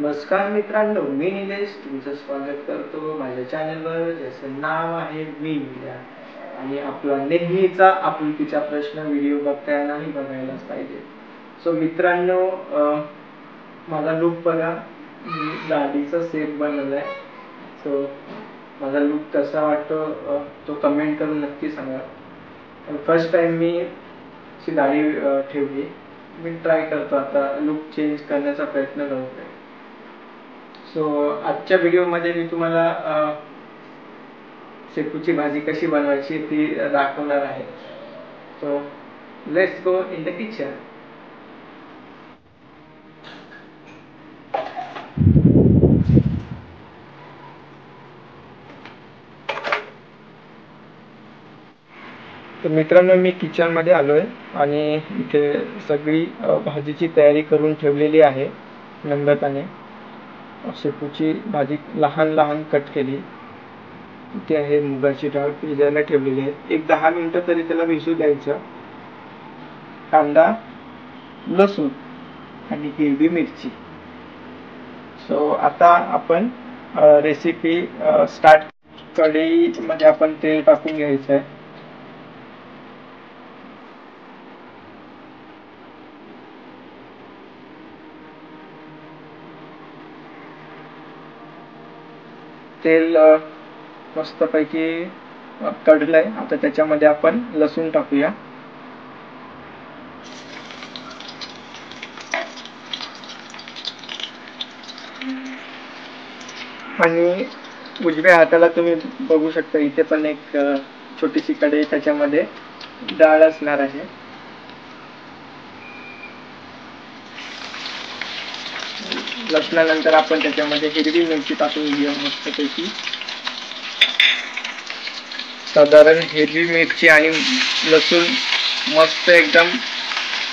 नमस्कार मित्रांनो, मी निलेश तुमचं स्वागत करतो माझ्या चॅनलवर, ज्याचं नाव आहे मी मीडिया. आणि आपला नेहमीचा आपुलकीचा प्रश्न व्हिडिओ बघताय नाही बघायलाच पाहिजे. सो मित्रांनो, माझा लुक बघा, मी दाढीचा सेट बनवलाय. सो माझा लुक कसा वाटतो तो कमेंट करून नक्की सांगा. फर्स्ट टाइम मी अशी दाढी ठेवली. मी ट्राय करतो आता लुक चेंज करण्याचा प्रयत्न करतोय. सो आजच्या व्हिडिओमध्ये मी तुम्हाला शेपूची भाजी कशी बनवायची ती दाखवणार आहे. So let's go in the kitchen. तर मित्रांनो, मी किचनमध्ये आलोय आणि इथे सगळी भाजीची तयारी करून ठेवलेली आहे. नम्रताने शेपूची भाजी लहान लहान कट केली. इथे आहे मुगाची डाळ भिजायला ठेवलेली आहे. एक 10 मिनिटं तरी त्याला भिजू द्यायचं. कांदा, लसूण आणि हिरवी मिरची. सो आता आपण रेसिपी स्टार्ट. कढईमध्ये आपण तेल टाकून घ्यायचं आहे. तेल मस्तपैकी कढलंय. आता त्याच्यामध्ये आपण लसूण टाकूया. आणि उजव्या हाताला तुम्ही बघू शकता, इथे पण एक छोटीशी कढई, त्याच्यामध्ये डाळ असणार आहे. लसणानंतर आपण त्याच्यामध्ये हिरवी मिरची टाकून घेऊया मस्तपैकी. साधारण हिरवी मिरची आणि लसूण मस्त एकदम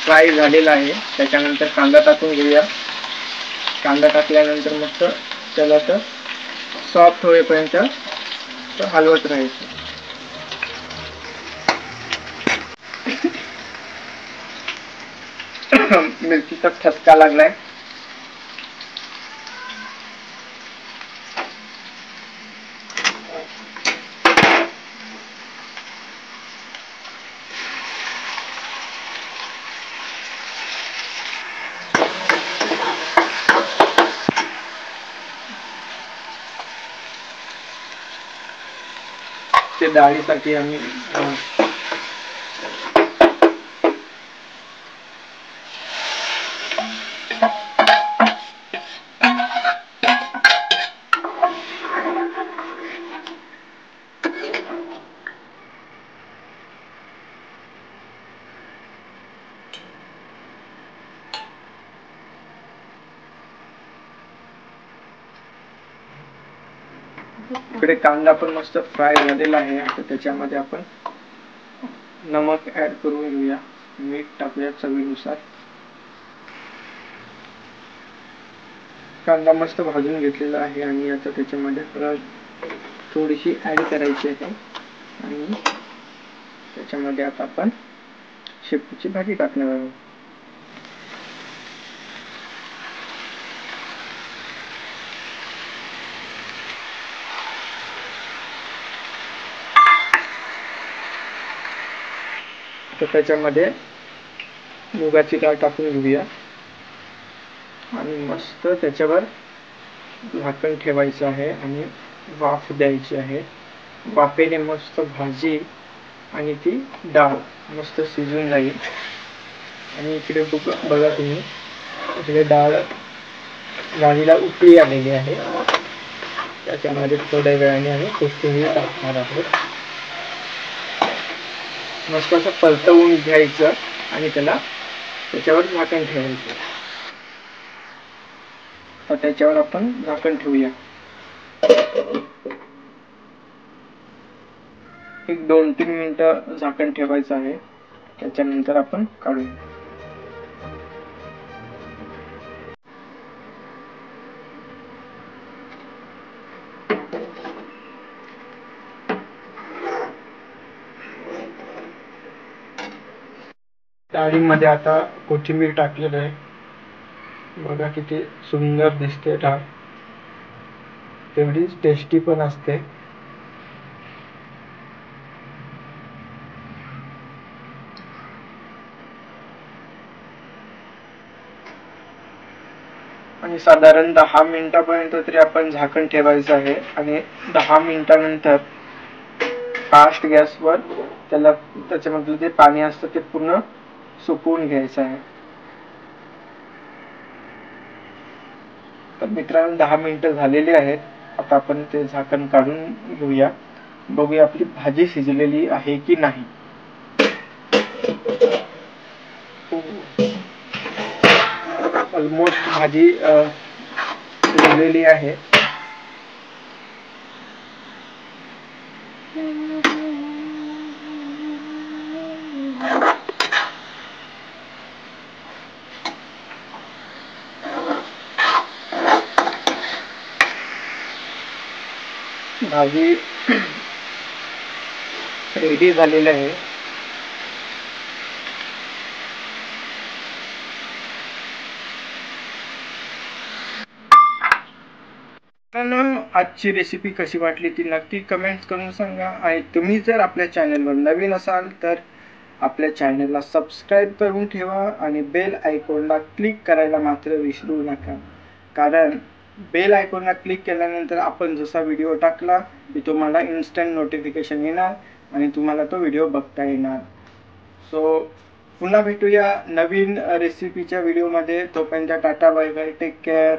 फ्राय झालेला आहे. त्याच्यानंतर कांदा टाकून घेऊया. कांदा टाकल्यानंतर मस्त त्याला तर सॉफ्ट होईपर्यंत हलवत राहायचं. मिरचीचा ठसका लागलाय. ते डाळीसाठी आम्ही इकडे कांदा पण मस्त फ्राय झालेला आहे. आता त्याच्यामध्ये आपण नमक ऍड करून घेऊया. मीठ टाकूया चवीनुसार. कांदा मस्त भाजून घेतलेला आहे आणि आता त्याच्यामध्ये हळद थोडीशी ऍड करायची आहे. आणि त्याच्यामध्ये आता आपण शेपूची भाजी टाकणार आहोत. तर त्याच्यामध्ये मुगाची डाळ टाकून घेऊया आणि मस्त त्याच्यावर झाकण ठेवायचं आहे आणि वाफ द्यायची आहे. वाफेने मस्त भाजी आणि ती डाळ मस्त शिजून जाईल. आणि इकडे बघा तुम्ही, इकडे डाळीला उकळी आलेली आहे. त्याच्यामध्ये थोड्या वेळाने आम्ही कोथिंबीर टाकणार आहोत. मस्त असं परतवून घ्यायचं आणि त्याच्यावर झाकण ठेवायचं. तर त्याच्यावर आपण झाकण ठेवूया. एक 2-3 मिनिटं झाकण ठेवायचं आहे. त्याच्यानंतर आपण काढूया. डाळीमध्ये आता कोथिंबीर टाकलेलं आहे. बघा किती सुंदर दिसते डाळ, तेवढीच टेस्टी पण असते. आणि साधारण 10 मिनिटापर्यंत तरी आपण झाकण ठेवायचं आहे आणि 10 मिनिटानंतर फास्ट गॅसवर त्याला त्याच्यामधलं जे पाणी असतं ते पूर्ण सुकवून घ्यायचं आहे. तर मित्रांनो 10 मिनिटं झालेली आहेत. आता आपण ते झाकण काढून घेऊया, बघूया आपली भाजी शिजलेली आहे की नाही. ऑलमोस्ट भाजी शिजलेली आहे. भाजी रेडी झालेली आहे. आजची रेसिपी कशी वाटली ती नक्की कमेंट्स करून सांगा. आणि तुम्ही जर आपल्या चॅनलवर नवीन असाल तर आपल्या चॅनलला सबस्क्राईब करून ठेवा आणि बेल आयकॉनला क्लिक करायला मात्र विसरू नका, कारण बेल आयकॉनला क्लिक केल्यानंतर आपण जसा व्हिडिओ टाकला की तुम्हाला इन्स्टंट नोटिफिकेशन येणार आणि तुम्हाला तो व्हिडिओ बघता येणार. सो पुन्हा भेटूया नवीन रेसिपीच्या व्हिडिओमध्ये. तोपर्यंत tata bye bye, take care.